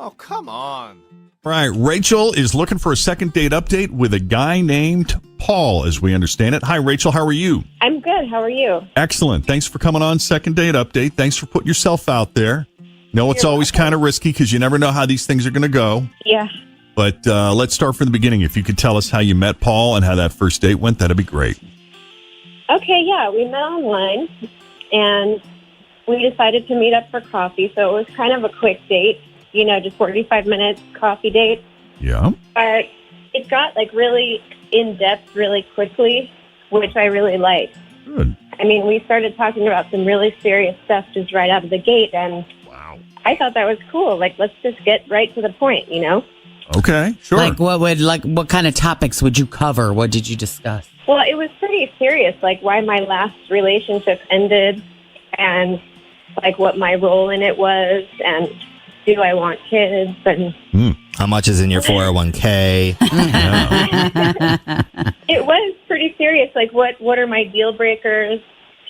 Oh, come on. Right. Rachel is looking for a second date update with a guy named Paul, as we understand it. Hi, Rachel. How are you? I'm good. How are you? Excellent. Thanks for coming on Second Date Update. Thanks for putting yourself out there. No, it's always kind of risky because you never know how these things are going to go. Yeah. But let's start from the beginning. If you could tell us how you met Paul and how that first date went, that'd be great. Okay, yeah. We met online, and we decided to meet up for coffee. So it was kind of a quick date, just 45 minutes coffee date. Yeah. But it got, really in-depth really quickly, which I really liked. Good. I mean, we started talking about some really serious stuff just right out of the gate, and Wow. I thought that was cool. Let's just get right to the point, Okay, sure. What kind of topics would you cover? What did you discuss? Well, it was pretty serious, why my last relationship ended and, what my role in it was and do I want kids and... How much is in your 401k? It was pretty serious. What are my deal breakers?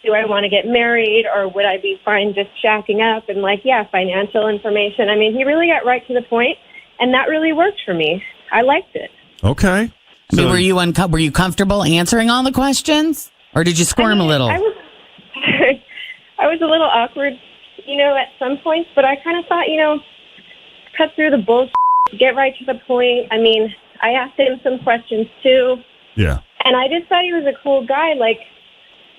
Do I want to get married or would I be fine just shacking up? And, financial information. I mean, he really got right to the point, and that really worked for me. I liked it. Okay. I mean, were you comfortable answering all the questions, or did you squirm a little? I was a little awkward, at some points, but I kind of thought, cut through the bullshit, get right to the point. I mean, I asked him some questions too. Yeah. And I just thought he was a cool guy.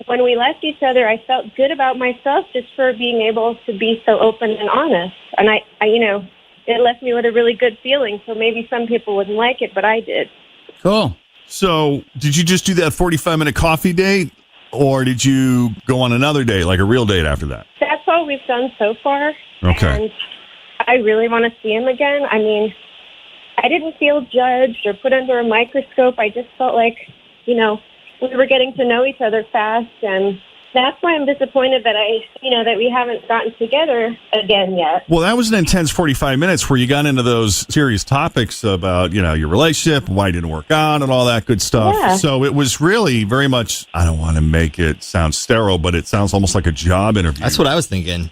When we left each other, I felt good about myself just for being able to be so open and honest. And I it left me with a really good feeling. So maybe some people wouldn't like it, but I did. Cool. So did you just do that 45-minute coffee date, or did you go on another date, like a real date after that? That's all we've done so far. Okay. And I really want to see him again. I mean, I didn't feel judged or put under a microscope. I just felt like, we were getting to know each other fast, and that's why I'm disappointed that that we haven't gotten together again yet. Well, that was an intense 45 minutes where you got into those serious topics about, your relationship, why it didn't work out, and all that good stuff. Yeah. So it was really very much, I don't want to make it sound sterile, but it sounds almost like a job interview. That's what I was thinking.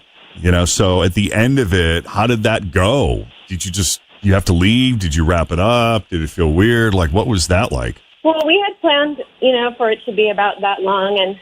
So at the end of it, how did that go? Did you have to leave? Did you wrap it up? Did it feel weird? What was that like? Well, we had planned, for it to be about that long, and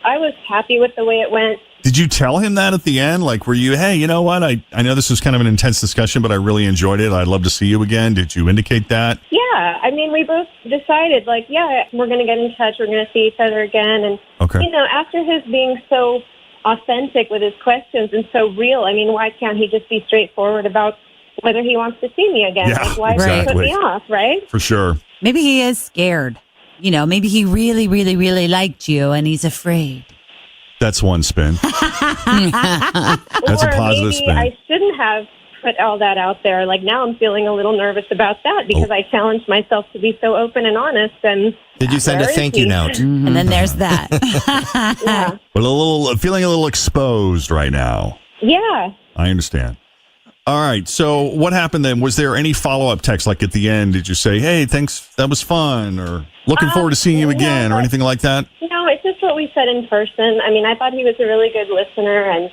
I was happy with the way it went. Did you tell him that at the end? Were you, hey, you know what? I know this was kind of an intense discussion, but I really enjoyed it. I'd love to see you again. Did you indicate that? Yeah. I mean, we both decided, we're going to get in touch. We're going to see each other again. And, okay. After his being so authentic with his questions and so real, I mean, why can't he just be straightforward about whether he wants to see me again? Yeah, why exactly. put me off, right? For sure. Maybe he is scared. Maybe he really, really, really liked you and he's afraid. That's one spin. That's a positive spin. I shouldn't have put all that out there. Now I'm feeling a little nervous about that because I challenged myself to be so open and honest. And did you send a thank you note? And then there's that. Yeah. But feeling a little exposed right now. Yeah. I understand. All right. So what happened then? Was there any follow-up text at the end? Did you say, hey, thanks, that was fun, or looking forward to seeing you again, or anything like that? No, it's just what we said in person. I mean, I thought he was a really good listener, and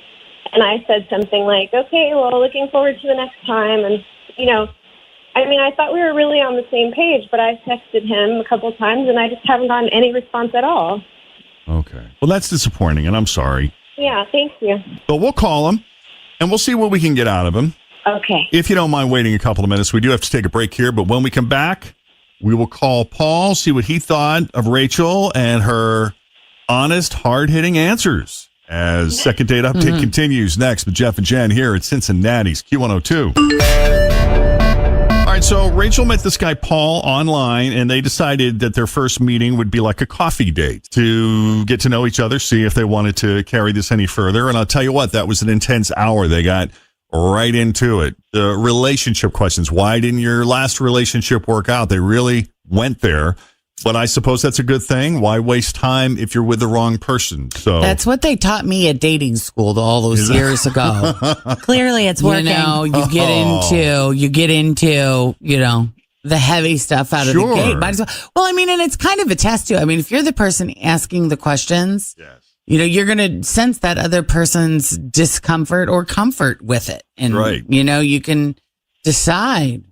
I said something like, okay, well, looking forward to the next time. And, I thought we were really on the same page, but I texted him a couple times, and I just haven't gotten any response at all. Okay. Well, that's disappointing, and I'm sorry. Yeah, thank you. But we'll call him, and we'll see what we can get out of him. Okay. If you don't mind waiting a couple of minutes, we do have to take a break here, but when we come back, we will call Paul, see what he thought of Rachel and her honest, hard-hitting answers as Second Date Update continues next with Jeff and Jen here at Cincinnati's Q102. All right, so Rachel met this guy Paul online, and they decided that their first meeting would be like a coffee date to get to know each other, see if they wanted to carry this any further. And I'll tell you what, that was an intense hour. They got right into it. The relationship questions. Why didn't your last relationship work out? They really went there. But I suppose that's a good thing. Why waste time if you're with the wrong person? So That's what they taught me at dating school all those years ago. Clearly it's working. You get into, the heavy stuff out of the gate. Might as well. Well, and it's kind of a test too. If you're the person asking the questions, yes. You're going to sense that other person's discomfort or comfort with it. And, right. You can decide.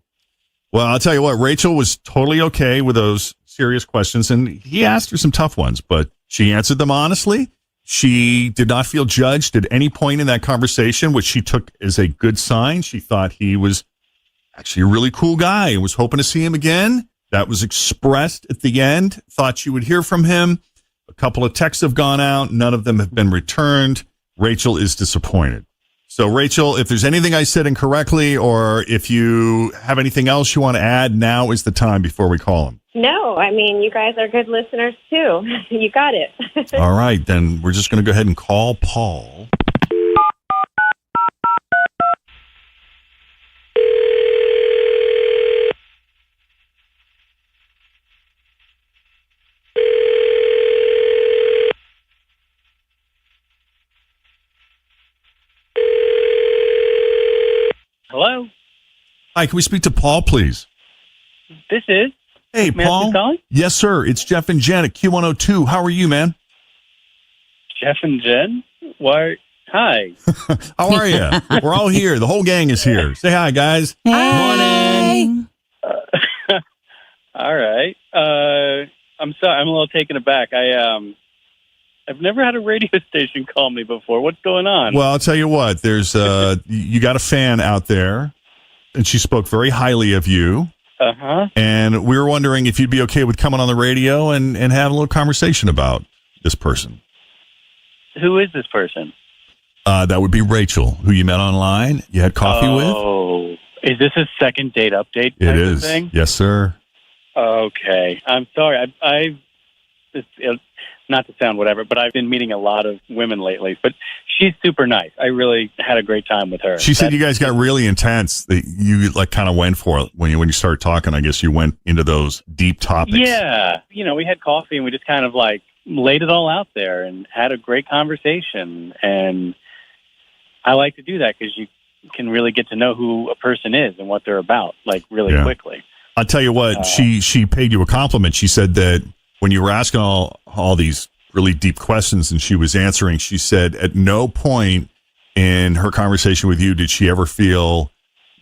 Well, I'll tell you what, Rachel was totally okay with those serious questions, and he asked her some tough ones, but she answered them honestly. She did not feel judged at any point in that conversation, which she took as a good sign. She thought he was actually a really cool guy and was hoping to see him again. That was expressed at the end. Thought she would hear from him. A couple of texts have gone out. None of them have been returned. Rachel is disappointed. So, Rachel, if there's anything I said incorrectly or if you have anything else you want to add, now is the time before we call him. No, I mean, you guys are good listeners, too. You got it. All right, then we're just going to go ahead and call Paul. Hello? Hi, can we speak to Paul, please? This is? Hey, May I Paul. be calling? Yes, sir. It's Jeff and Jen at Q102. How are you, man? Jeff and Jen? Why? Hi. How are you? We're all here. The whole gang is here. Say hi, guys. Morning. All right. I'm sorry. I'm a little taken aback. I've never had a radio station call me before. What's going on? Well, I'll tell you what. There's you got a fan out there, and she spoke very highly of you. Uh-huh. And we were wondering if you'd be okay with coming on the radio and have a little conversation about this person. Who is this person? That would be Rachel, who you met online. You had coffee with. Oh, is this a second date update? It type is. Of thing? Yes, sir. Okay. I'm sorry. It's not to sound whatever, but I've been meeting a lot of women lately. But she's super nice. I really had a great time with her. She said you guys got really intense. That you kind of went for it when you started talking. I guess you went into those deep topics. Yeah. We had coffee and we just kind of laid it all out there and had a great conversation. And I like to do that because you can really get to know who a person is and what they're about, really quickly. I'll tell you what, she paid you a compliment. She said that when you were asking all these really deep questions and she was answering, she said at no point in her conversation with you did she ever feel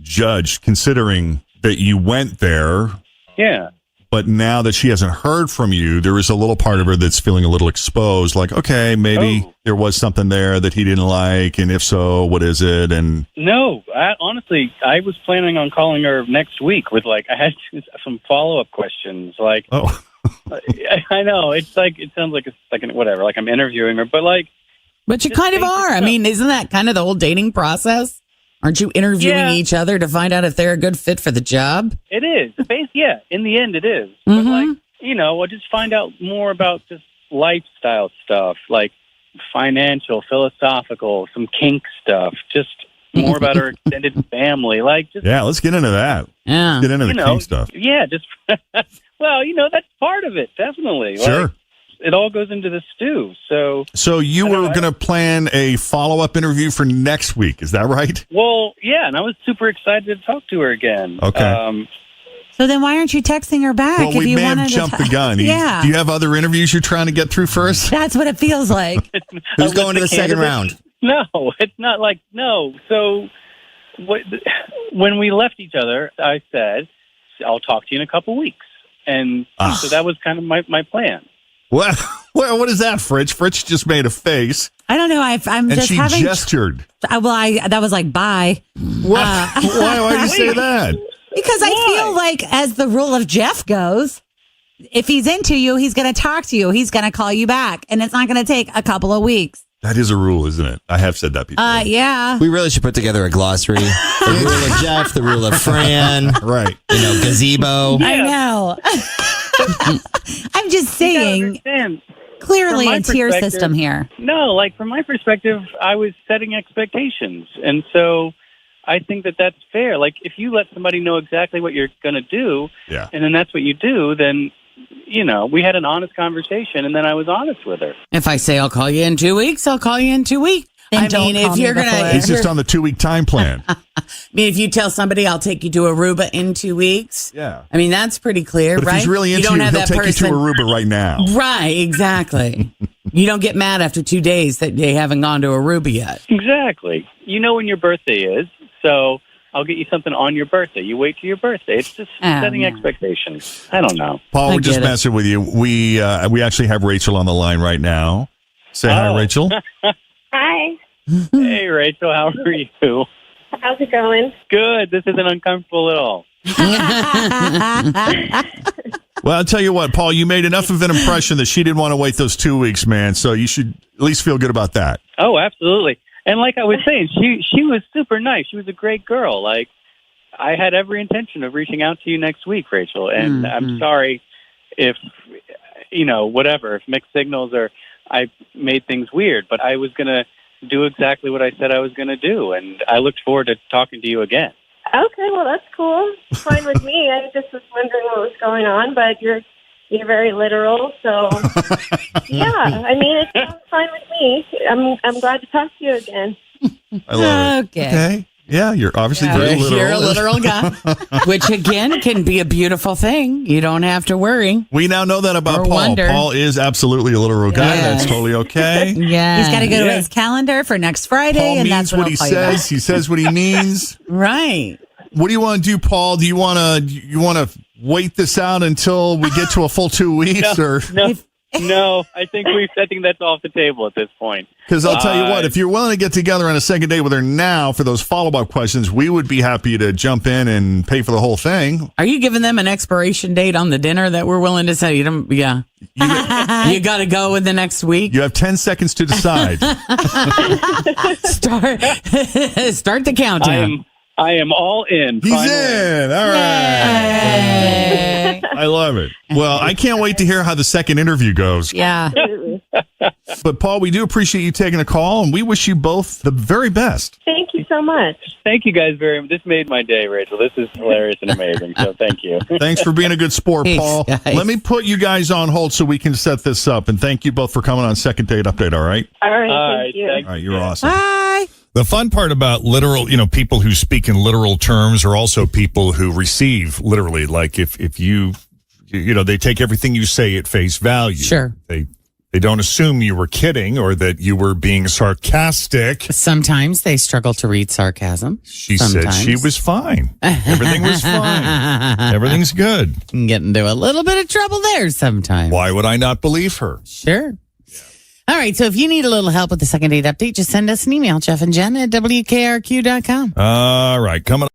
judged, considering that you went there. Yeah. But now that she hasn't heard from you, there is a little part of her that's feeling a little exposed. Like, okay, maybe there was something there that he didn't like, and if so, what is it? And no, honestly, I was planning on calling her next week with I had some follow-up questions. I know it's it sounds like it's whatever, I'm interviewing her, but But you kind of are. I mean, isn't that kind of the whole dating process? Aren't you interviewing each other to find out if they're a good fit for the job? It is. Yeah, in the end, it is. Mm-hmm. But we'll just find out more about just lifestyle stuff, financial, philosophical, some kink stuff, just more about her extended family. Let's get into that. Yeah. Let's get into the kink stuff. Yeah, just well, that's part of it, definitely. Sure. It all goes into the stew. So you were going to plan a follow-up interview for next week. Is that right? Well, yeah, and I was super excited to talk to her again. Okay. So then why aren't you texting her back? Well, if we you may have wanted to jumped the gun. Yeah. Do you have other interviews you're trying to get through first? That's what it feels like. Who's going to the second round? No, it's not no. So when we left each other, I said, I'll talk to you in a couple weeks. And so that was kind of my plan. Well, what is that, Fritz? Fritz just made a face. I don't know. I'm and just she having gestured. That was bye. Why do you say that? Because I feel as the rule of Jeff goes, if he's into you, he's going to talk to you. He's going to call you back, and it's not going to take a couple of weeks. That is a rule, isn't it? I have said that before. Yeah. We really should put together a glossary. The rule of Jeff, the rule of Fran. Right. Gazebo. I know. I'm just saying, clearly a tier system here. No, from my perspective, I was setting expectations. And so I think that that's fair. If you let somebody know exactly what you're going to do, and then that's what you do, then, we had an honest conversation, and then I was honest with her. If I say I'll call you in 2 weeks, I'll call you in 2 weeks. Then if you're gonna, he's just on the 2-week time plan. if you tell somebody I'll take you to Aruba in 2 weeks, that's pretty clear, but right? If he's really into you, he'll take you to Aruba right now. Right, exactly. You don't get mad after 2 days that they haven't gone to Aruba yet. Exactly. You know when your birthday is, so I'll get you something on your birthday. You wait till your birthday. It's just setting expectations. I don't know. Paul, we're just messing with you. We actually have Rachel on the line right now. Say hi, Rachel. Hi. Hey, Rachel. How are you? How's it going? Good. This isn't uncomfortable at all. Well, I'll tell you what, Paul, you made enough of an impression that she didn't want to wait those 2 weeks, man. So you should at least feel good about that. Oh, absolutely. And like I was saying, she was super nice. She was a great girl. Like, I had every intention of reaching out to you next week, Rachel. And I'm sorry if, whatever, if mixed signals or I made things weird. But I was going to do exactly what I said I was going to do. And I looked forward to talking to you again. Okay, well, that's cool. Fine with me. I just was wondering what was going on, but you're very literal, so yeah. I mean, it sounds fine with me. I'm glad to talk to you again. I love it. Okay. Yeah, you're obviously very literal. You're a literal guy, which again can be a beautiful thing. You don't have to worry. We now know that about Or Paul. wonder. Paul is absolutely a literal guy. Yes. That's totally okay. Yeah, He's got to go to his calendar for next Friday, Paul and means that's when what he'll he call you back. says. He says what he means. Right. What do you want to do, Paul? Do you want to wait this out until we get to a full 2 weeks, No, I think that's off the table at this point. Because I'll tell you what, if you're willing to get together on a second date with her now for those follow-up questions, we would be happy to jump in and pay for the whole thing. Are you giving them an expiration date on the dinner that we're willing to say? Yeah. You got to go in the next week. You have 10 seconds to decide. Start the countdown. I am all in. He's Finally. in. All right. I love it. Well, I can't wait to hear how the second interview goes. Yeah. But, Paul, we do appreciate you taking a call, and we wish you both the very best. Thank you so much. Thank you guys very much. This made my day, Rachel. This is hilarious and amazing. So thank you. Thanks for being a good sport, Thanks, Paul. guys. Let me put you guys on hold so we can set this up. And thank you both for coming on Second Date Update, all right? All right, All thank right, you. thank All right, you're awesome. Bye. The fun part about literal, people who speak in literal terms are also people who receive literally. Like if you they take everything you say at face value. Sure. They don't assume you were kidding or that you were being sarcastic. Sometimes they struggle to read sarcasm. She said she was fine. Everything was fine. Everything's good. Can get into a little bit of trouble there sometimes. Why would I not believe her? Sure. All right. So if you need a little help with the second date update, just send us an email, Jeff and Jenn at WKRQ.com. All right. Coming